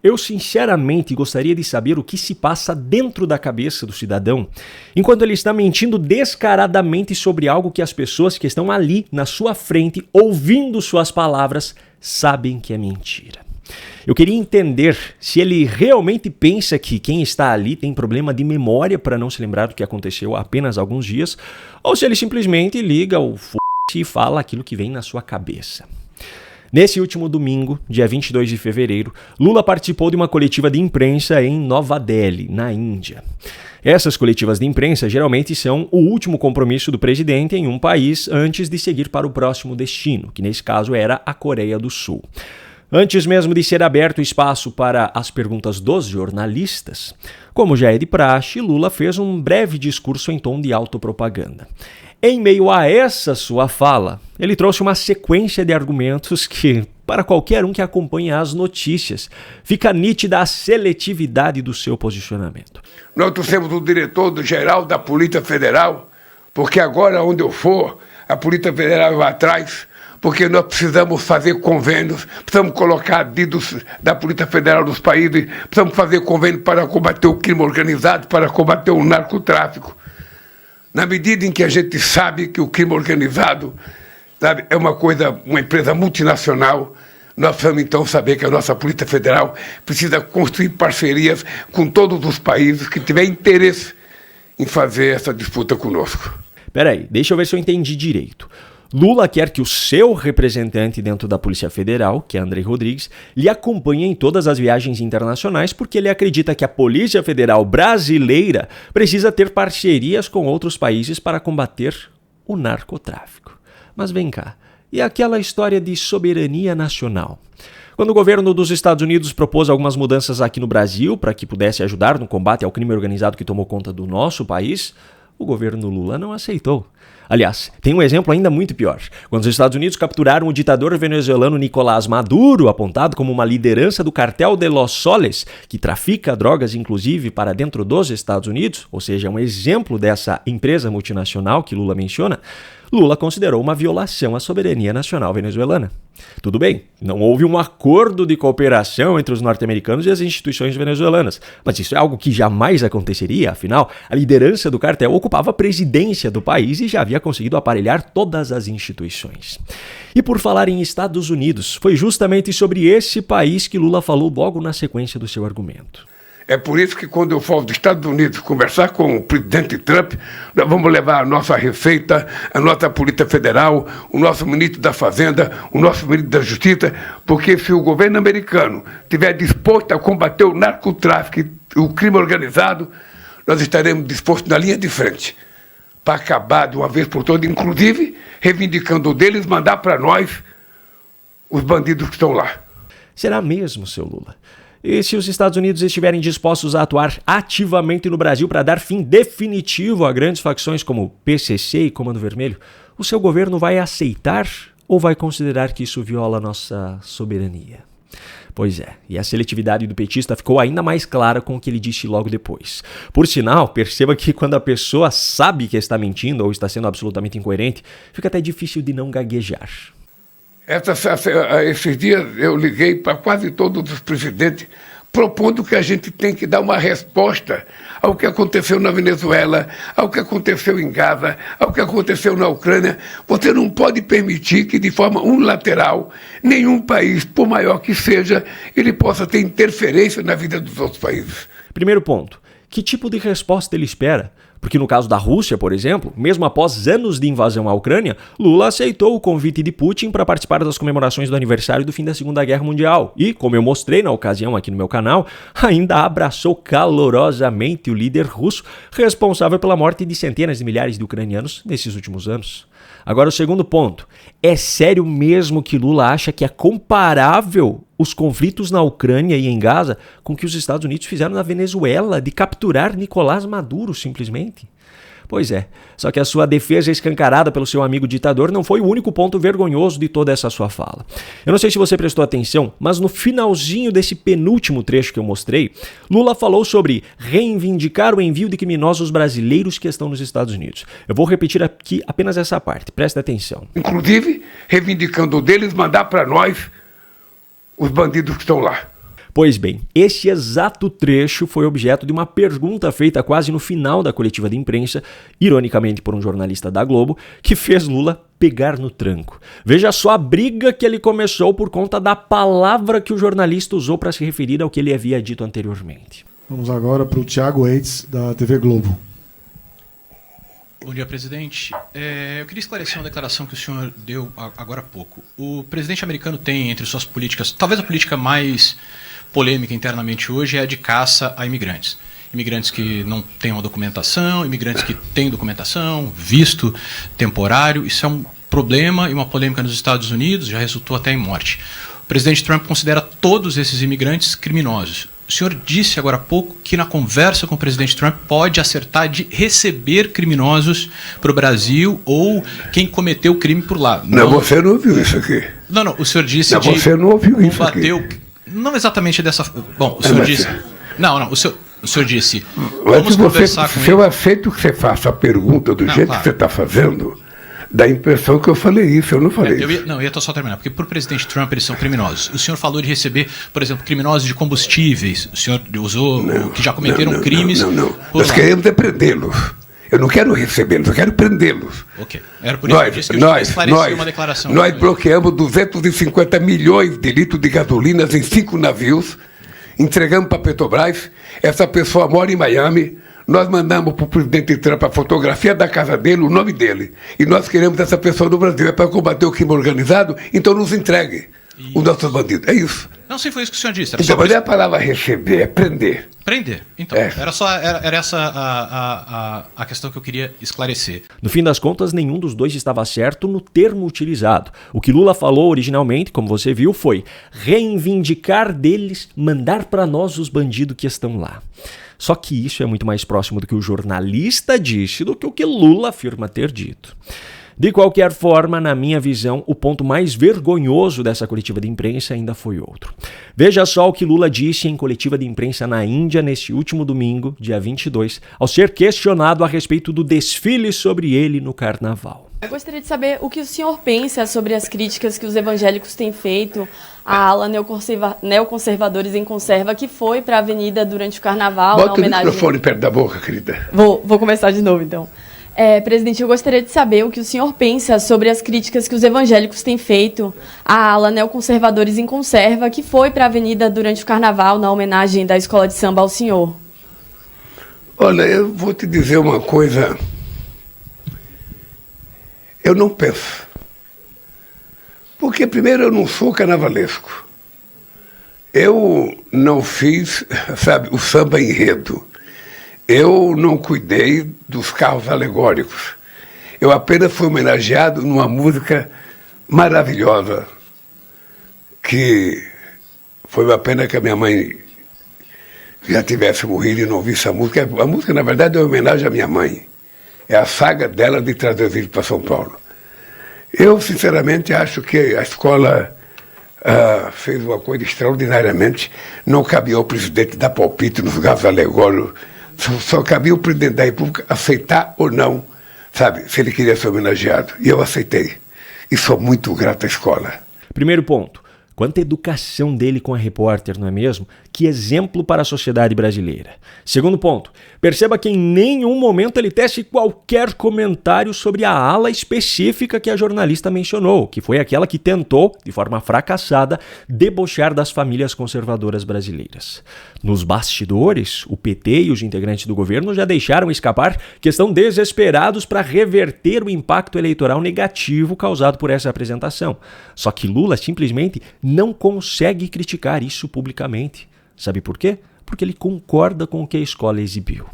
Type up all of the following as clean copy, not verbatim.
Eu sinceramente gostaria de saber o que se passa dentro da cabeça do cidadão enquanto ele está mentindo descaradamente sobre algo que as pessoas que estão ali na sua frente, ouvindo suas palavras, sabem que é mentira. Eu queria entender se ele realmente pensa que quem está ali tem problema de memória para não se lembrar do que aconteceu há apenas alguns dias, ou se ele simplesmente liga o f*** e fala aquilo que vem na sua cabeça. Nesse último domingo, dia 22 de fevereiro, Lula participou de uma coletiva de imprensa em Nova Delhi, na Índia. Essas coletivas de imprensa geralmente são o último compromisso do presidente em um país antes de seguir para o próximo destino, que nesse caso era a Coreia do Sul. Antes mesmo de ser aberto espaço para as perguntas dos jornalistas, como já é de praxe, Lula fez um breve discurso em tom de autopropaganda. Em meio a essa sua fala, ele trouxe uma sequência de argumentos que, para qualquer um que acompanha as notícias, fica nítida a seletividade do seu posicionamento. Nós trouxemos o diretor-geral da Polícia Federal, porque agora onde eu for, a Polícia Federal vai atrás, porque nós precisamos fazer convênios, precisamos colocar dedos da Polícia Federal nos países, precisamos fazer convênios para combater o crime organizado, para combater o narcotráfico. Na medida em que a gente sabe que o crime organizado, sabe, é uma empresa multinacional, nós precisamos então saber que a nossa Polícia Federal precisa construir parcerias com todos os países que tiverem interesse em fazer essa disputa conosco. Peraí, deixa eu ver se eu entendi direito. Lula quer que o seu representante dentro da Polícia Federal, que é André Rodrigues, lhe acompanhe em todas as viagens internacionais porque ele acredita que a Polícia Federal brasileira precisa ter parcerias com outros países para combater o narcotráfico. Mas vem cá, e aquela história de soberania nacional? Quando o governo dos Estados Unidos propôs algumas mudanças aqui no Brasil para que pudesse ajudar no combate ao crime organizado que tomou conta do nosso país, o governo Lula não aceitou. Aliás, tem um exemplo ainda muito pior. Quando os Estados Unidos capturaram o ditador venezuelano Nicolás Maduro, apontado como uma liderança do cartel de Los Soles, que trafica drogas inclusive para dentro dos Estados Unidos, ou seja, um exemplo dessa empresa multinacional que Lula menciona, Lula considerou uma violação à soberania nacional venezuelana. Tudo bem, não houve um acordo de cooperação entre os norte-americanos e as instituições venezuelanas, mas isso é algo que jamais aconteceria, afinal, a liderança do cartel ocupava a presidência do país e já havia conseguido aparelhar todas as instituições. E por falar em Estados Unidos, foi justamente sobre esse país que Lula falou logo na sequência do seu argumento. É por isso que quando eu for dos Estados Unidos conversar com o presidente Trump, nós vamos levar a nossa Receita, a nossa Polícia Federal, o nosso ministro da Fazenda, o nosso ministro da Justiça, porque se o governo americano estiver disposto a combater o narcotráfico e o crime organizado, nós estaremos dispostos na linha de frente para acabar de uma vez por todas, inclusive reivindicando deles, mandar para nós os bandidos que estão lá. Será mesmo, seu Lula? E se os Estados Unidos estiverem dispostos a atuar ativamente no Brasil para dar fim definitivo a grandes facções como PCC e Comando Vermelho, o seu governo vai aceitar ou vai considerar que isso viola a nossa soberania? Pois é, e a seletividade do petista ficou ainda mais clara com o que ele disse logo depois. Por sinal, perceba que quando a pessoa sabe que está mentindo ou está sendo absolutamente incoerente, fica até difícil de não gaguejar. Esses dias eu liguei para quase todos os presidentes propondo que a gente tem que dar uma resposta ao que aconteceu na Venezuela, ao que aconteceu em Gaza, ao que aconteceu na Ucrânia. Você não pode permitir que de forma unilateral nenhum país, por maior que seja, ele possa ter interferência na vida dos outros países. Primeiro ponto, que tipo de resposta ele espera? Porque no caso da Rússia, por exemplo, mesmo após anos de invasão à Ucrânia, Lula aceitou o convite de Putin para participar das comemorações do aniversário do fim da Segunda Guerra Mundial. E, como eu mostrei na ocasião aqui no meu canal, ainda abraçou calorosamente o líder russo, responsável pela morte de centenas de milhares de ucranianos nesses últimos anos. Agora o segundo ponto. É sério mesmo que Lula acha que é comparável os conflitos na Ucrânia e em Gaza com o que os Estados Unidos fizeram na Venezuela de capturar Nicolás Maduro simplesmente? Pois é, só que a sua defesa escancarada pelo seu amigo ditador não foi o único ponto vergonhoso de toda essa sua fala. Eu não sei se você prestou atenção, mas no finalzinho desse penúltimo trecho que eu mostrei, Lula falou sobre reivindicar o envio de criminosos brasileiros que estão nos Estados Unidos. Eu vou repetir aqui apenas essa parte, presta atenção. Inclusive, reivindicando deles, mandar para nós os bandidos que estão lá. Pois bem, esse exato trecho foi objeto de uma pergunta feita quase no final da coletiva de imprensa, ironicamente por um jornalista da Globo, que fez Lula pegar no tranco. Veja só a briga que ele começou por conta da palavra que o jornalista usou para se referir ao que ele havia dito anteriormente. Vamos agora para o Thiago Eitz, da TV Globo. Bom dia, presidente. Eu queria esclarecer uma declaração que o senhor deu agora há pouco. O presidente americano tem entre suas políticas, talvez a política mais polêmica internamente hoje é a de caça a imigrantes. Imigrantes que não têm uma documentação, imigrantes que têm documentação, visto temporário. Isso é um problema e uma polêmica nos Estados Unidos, já resultou até em morte. O presidente Trump considera todos esses imigrantes criminosos. O senhor disse agora há pouco que na conversa com o presidente Trump pode acertar de receber criminosos para o Brasil ou quem cometeu o crime por lá. Não, você não ouviu isso aqui. Não, o senhor disse não, você não ouviu isso aqui. Não exatamente dessa... Bom, o senhor disse... Não, o senhor disse... Vamos conversar com ele. Se eu aceito que você faça a pergunta do jeito que você está fazendo... Dá a impressão que eu falei isso, eu não falei isso. Eu ia só terminar, porque por presidente Trump eles são criminosos. O senhor falou de receber, por exemplo, criminosos de combustíveis. O senhor usou que já cometeram crimes. Não. Nós queremos é prendê-los. Eu não quero recebê-los, eu quero prendê-los. Ok. Era por isso que eu disse que eu esclareci uma declaração. Nós bloqueamos 250 milhões de litros de gasolina em 5 navios, entregamos para a Petrobras. Essa pessoa mora em Miami. Nós mandamos para o presidente Trump a fotografia da casa dele, o nome dele. E nós queremos essa pessoa no Brasil. É para combater o crime organizado, então nos entregue os nossos bandidos. É isso. Não sei, foi isso que o senhor disse. Então, mas não é a palavra receber, é prender. Prender. Então, era essa a questão que eu queria esclarecer. No fim das contas, nenhum dos dois estava certo no termo utilizado. O que Lula falou originalmente, como você viu, foi reivindicar deles, mandar para nós os bandidos que estão lá. Só que isso é muito mais próximo do que o jornalista disse do que o que Lula afirma ter dito. De qualquer forma, na minha visão, o ponto mais vergonhoso dessa coletiva de imprensa ainda foi outro. Veja só o que Lula disse em coletiva de imprensa na Índia neste último domingo, dia 22, ao ser questionado a respeito do desfile sobre ele no carnaval. Eu gostaria de saber o que o senhor pensa sobre as críticas que os evangélicos têm feito à ala neoconservadores em conserva que foi para a avenida durante o carnaval. Bota o microfone perto da boca, querida. Vou começar de novo, então. Presidente, eu gostaria de saber o que o senhor pensa sobre as críticas que os evangélicos têm feito à ala neoconservadores em conserva que foi para a avenida durante o carnaval na homenagem da escola de samba ao senhor. Olha, eu vou te dizer uma coisa. Eu não penso. Porque, primeiro, eu não sou carnavalesco. Eu não fiz, o samba enredo. Eu não cuidei dos carros alegóricos. Eu apenas fui homenageado numa música maravilhosa, que foi uma pena que a minha mãe já tivesse morrido e não visse a música. A música, na verdade, é uma homenagem à minha mãe. É a saga dela de trazer o filho para São Paulo. Eu, sinceramente, acho que a escola fez uma coisa extraordinariamente. Não cabia ao presidente dar palpite nos carros alegóricos. Só cabia o presidente da República aceitar ou não, se ele queria ser homenageado. E eu aceitei. E sou muito grato à escola. Primeiro ponto. Quanta educação dele com a repórter, não é mesmo? Que exemplo para a sociedade brasileira. Segundo ponto, perceba que em nenhum momento ele tece qualquer comentário sobre a ala específica que a jornalista mencionou, que foi aquela que tentou, de forma fracassada, debochar das famílias conservadoras brasileiras. Nos bastidores, o PT e os integrantes do governo já deixaram escapar que estão desesperados para reverter o impacto eleitoral negativo causado por essa apresentação. Só que Lula simplesmente não consegue criticar isso publicamente. Sabe por quê? Porque ele concorda com o que a escola exibiu.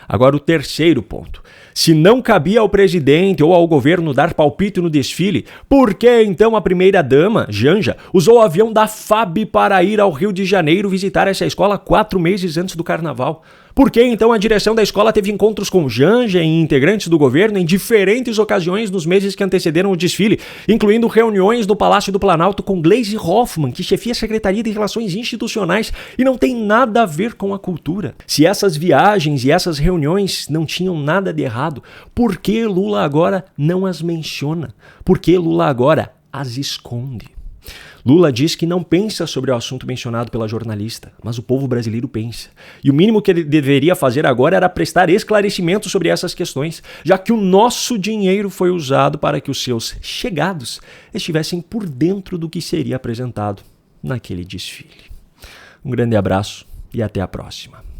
Agora, o terceiro ponto. Se não cabia ao presidente ou ao governo dar palpite no desfile, por que então a primeira-dama, Janja, usou o avião da FAB para ir ao Rio de Janeiro visitar essa escola 4 meses antes do carnaval? Por que então a direção da escola teve encontros com Janja e integrantes do governo em diferentes ocasiões nos meses que antecederam o desfile, incluindo reuniões no Palácio do Planalto com Gleisi Hoffmann, que chefia a Secretaria de Relações Institucionais e não tem nada a ver com a cultura? Se essas viagens e essas reuniões não tinham nada de errado, por que Lula agora não as menciona? Por que Lula agora as esconde? Lula diz que não pensa sobre o assunto mencionado pela jornalista, mas o povo brasileiro pensa. E o mínimo que ele deveria fazer agora era prestar esclarecimentos sobre essas questões, já que o nosso dinheiro foi usado para que os seus chegados estivessem por dentro do que seria apresentado naquele desfile. Um grande abraço e até a próxima.